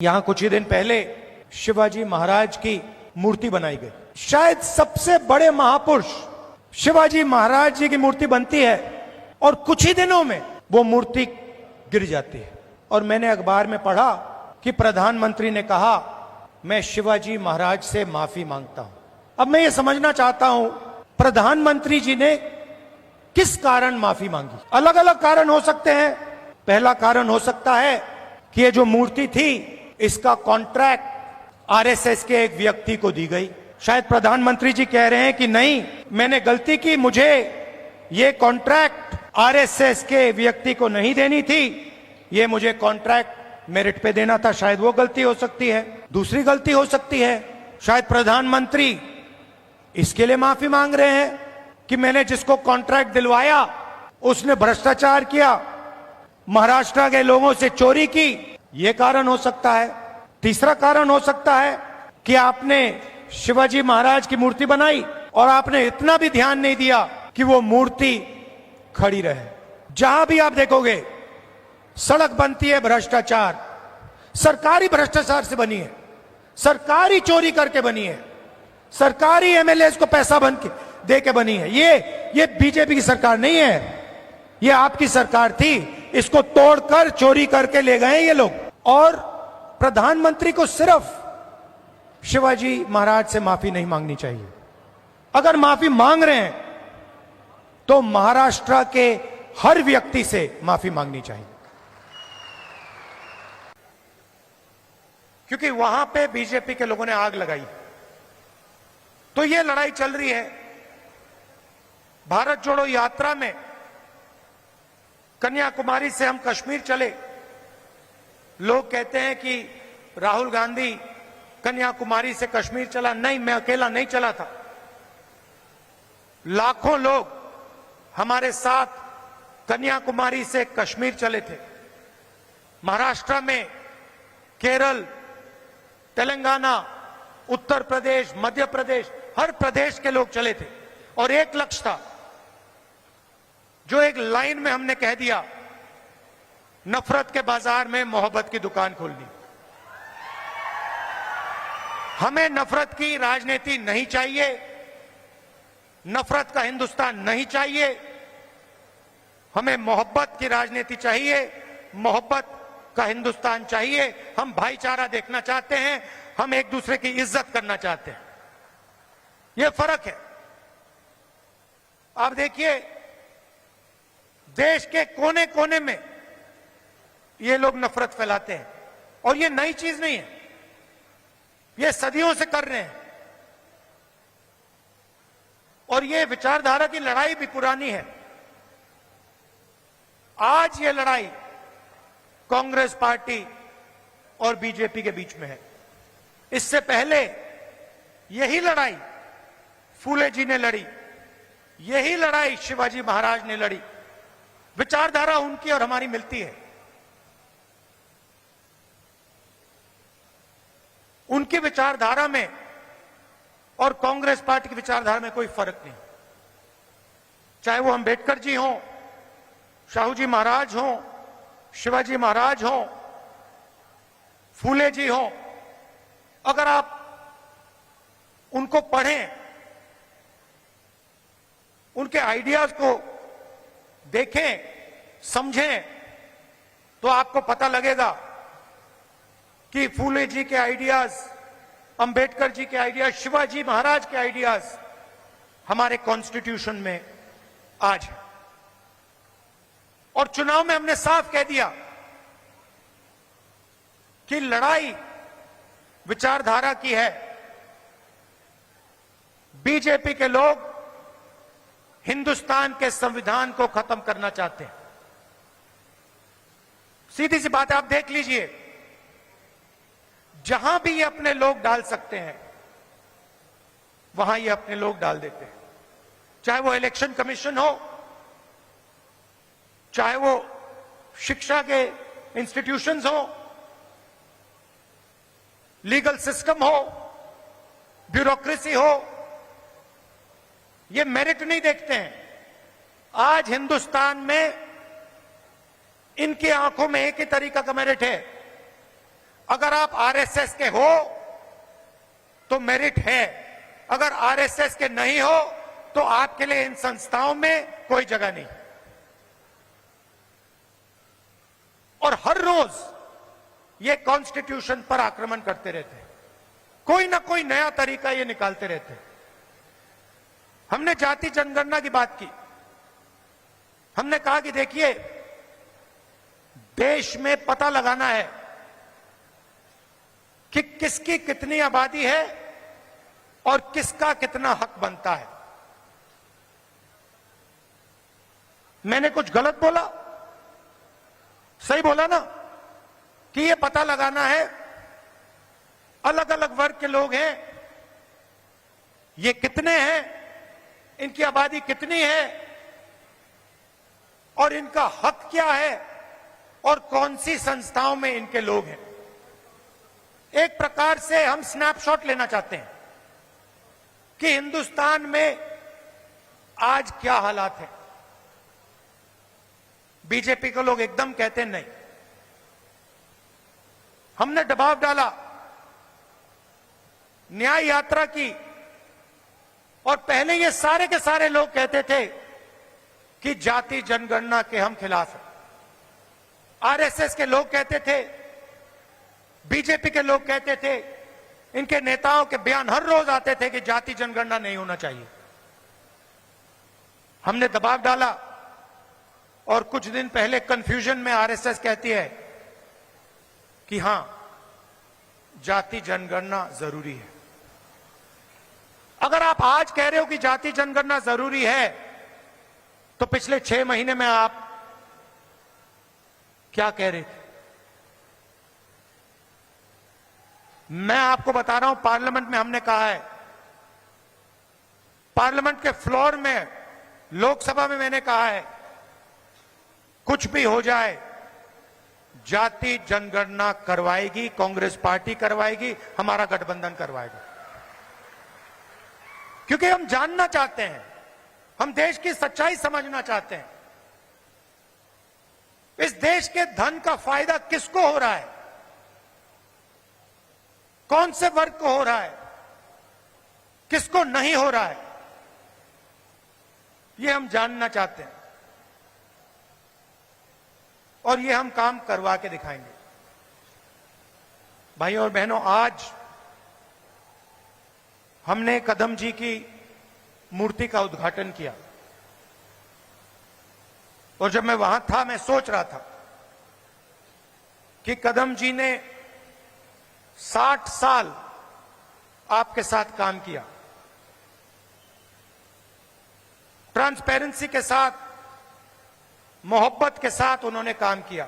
यहां कुछ ही दिन पहले शिवाजी महाराज की मूर्ति बनाई गई। शायद सबसे बड़े महापुरुष शिवाजी महाराज जी की मूर्ति बनती है और कुछ ही दिनों में वो मूर्ति गिर जाती है। और मैंने अखबार में पढ़ा कि प्रधानमंत्री ने कहा मैं शिवाजी महाराज से माफी मांगता हूं। अब मैं ये समझना चाहता हूं प्रधानमंत्री जी ने किस कारण माफी मांगी। अलग अलग कारण हो सकते हैं। पहला कारण हो सकता है कि ये जो मूर्ति थी इसका कॉन्ट्रैक्ट आरएसएस के एक व्यक्ति को दी गई। शायद प्रधानमंत्री जी कह रहे हैं कि नहीं, मैंने गलती की, मुझे ये कॉन्ट्रैक्ट आरएसएस के व्यक्ति को नहीं देनी थी, ये मुझे कॉन्ट्रैक्ट मेरिट पे देना था। शायद वो गलती हो सकती है। दूसरी गलती हो सकती है, शायद प्रधानमंत्री इसके लिए माफी मांग रहे हैं कि मैंने जिसको कॉन्ट्रैक्ट दिलवाया उसने भ्रष्टाचार किया, महाराष्ट्र के लोगों से चोरी की। यह कारण हो सकता है। तीसरा कारण हो सकता है कि आपने शिवाजी महाराज की मूर्ति बनाई और आपने इतना भी ध्यान नहीं दिया कि वो मूर्ति खड़ी रहे। जहां भी आप देखोगे सड़क बनती है भ्रष्टाचार, सरकारी भ्रष्टाचार से बनी है, सरकारी चोरी करके बनी है, सरकारी एमएलए को पैसा बन के दे के बनी है। ये बीजेपी की सरकार नहीं है, ये आपकी सरकार थी। इसको तोड़कर चोरी करके ले गए ये लोग। और प्रधानमंत्री को सिर्फ शिवाजी महाराज से माफी नहीं मांगनी चाहिए। अगर माफी मांग रहे हैं तो महाराष्ट्र के हर व्यक्ति से माफी मांगनी चाहिए, क्योंकि वहां पे बीजेपी के लोगों ने आग लगाई। तो ये लड़ाई चल रही है। भारत जोड़ो यात्रा में कन्याकुमारी से हम कश्मीर चले। लोग कहते हैं कि राहुल गांधी कन्याकुमारी से कश्मीर चला। नहीं, मैं अकेला नहीं चला था। लाखों लोग हमारे साथ कन्याकुमारी से कश्मीर चले थे। महाराष्ट्र में, केरल, तेलंगाना, उत्तर प्रदेश, मध्य प्रदेश, हर प्रदेश के लोग चले थे। और एक लक्ष्य था, जो एक लाइन में हमने कह दिया, नफरत के बाजार में मोहब्बत की दुकान खोलनी। हमें नफरत की राजनीति नहीं चाहिए, नफरत का हिंदुस्तान नहीं चाहिए। हमें मोहब्बत की राजनीति चाहिए, मोहब्बत का हिंदुस्तान चाहिए। हम भाईचारा देखना चाहते हैं, हम एक दूसरे की इज्जत करना चाहते हैं। यह फर्क है। आप देखिए, देश के कोने कोने में ये लोग नफरत फैलाते हैं। और ये नई चीज नहीं है, ये सदियों से कर रहे हैं। और ये विचारधारा की लड़ाई भी पुरानी है। आज ये लड़ाई कांग्रेस पार्टी और बीजेपी के बीच में है। इससे पहले यही लड़ाई फूले जी ने लड़ी, यही लड़ाई शिवाजी महाराज ने लड़ी। विचारधारा उनकी और हमारी मिलती है। उनकी विचारधारा में और कांग्रेस पार्टी की विचारधारा में कोई फर्क नहीं। चाहे वो अंबेडकर जी हों, शाहू जी महाराज हों, शिवाजी महाराज हों, फूले जी हों, अगर आप उनको पढ़ें, उनके आइडियाज को देखें, समझें, तो आपको पता लगेगा कि फूले जी के आइडियाज, अंबेडकर जी के आइडियाज, शिवाजी महाराज के आइडियाज हमारे कॉन्स्टिट्यूशन में आज है। और चुनाव में हमने साफ कह दिया कि लड़ाई विचारधारा की है। बीजेपी के लोग हिंदुस्तान के संविधान को खत्म करना चाहते हैं। सीधी सी बात है, आप देख लीजिए, जहां भी ये अपने लोग डाल सकते हैं वहां ये अपने लोग डाल देते हैं। चाहे वो इलेक्शन कमीशन हो, चाहे वो शिक्षा के इंस्टीट्यूशंस हो, लीगल सिस्टम हो, ब्यूरोक्रेसी हो, ये मेरिट नहीं देखते हैं। आज हिंदुस्तान में इनकी आंखों में एक ही तरीका का मेरिट है, अगर आप आरएसएस के हो तो मेरिट है, अगर आरएसएस के नहीं हो तो आपके लिए इन संस्थाओं में कोई जगह नहीं। और हर रोज ये कॉन्स्टिट्यूशन पर आक्रमण करते रहते हैं, कोई ना कोई नया तरीका ये निकालते रहते हैं। हमने जाति जनगणना की बात की, हमने कहा कि देखिए देश में पता लगाना है कि किसकी कितनी आबादी है और किसका कितना हक बनता है। मैंने कुछ गलत बोला? सही बोला ना कि ये पता लगाना है अलग अलग वर्ग के लोग हैं, ये कितने हैं, इनकी आबादी कितनी है और इनका हक क्या है और कौन सी संस्थाओं में इनके लोग हैं। एक प्रकार से हम स्नैपशॉट लेना चाहते हैं कि हिंदुस्तान में आज क्या हालात है। बीजेपी के लोग एकदम कहते नहीं, हमने दबाव डाला, न्याय यात्रा की, और पहले ये सारे के सारे लोग कहते थे कि जाति जनगणना के हम खिलाफ हैं। आरएसएस के लोग कहते थे, बीजेपी के लोग कहते थे, इनके नेताओं के बयान हर रोज आते थे कि जाति जनगणना नहीं होना चाहिए। हमने दबाव डाला और कुछ दिन पहले कंफ्यूजन में आरएसएस कहती है कि हां जाति जनगणना जरूरी है। अगर आप आज कह रहे हो कि जाति जनगणना जरूरी है तो पिछले 6 महीने में आप क्या कह रहे थे? मैं आपको बता रहा हूं, पार्लियामेंट में हमने कहा है, पार्लियामेंट के फ्लोर में, लोकसभा में मैंने कहा है, कुछ भी हो जाए जाति जनगणना करवाएगी कांग्रेस पार्टी, करवाएगी, हमारा गठबंधन करवाएगा। क्योंकि हम जानना चाहते हैं, हम देश की सच्चाई समझना चाहते हैं। इस देश के धन का फायदा किसको हो रहा है, कौन से वर्ग को हो रहा है, किसको नहीं हो रहा है, ये हम जानना चाहते हैं और ये हम काम करवा के दिखाएंगे। भाइयों और बहनों, आज हमने कदम जी की मूर्ति का उद्घाटन किया और जब मैं वहां था मैं सोच रहा था कि कदम जी ने 60 साल आपके साथ काम किया, ट्रांसपेरेंसी के साथ, मोहब्बत के साथ उन्होंने काम किया।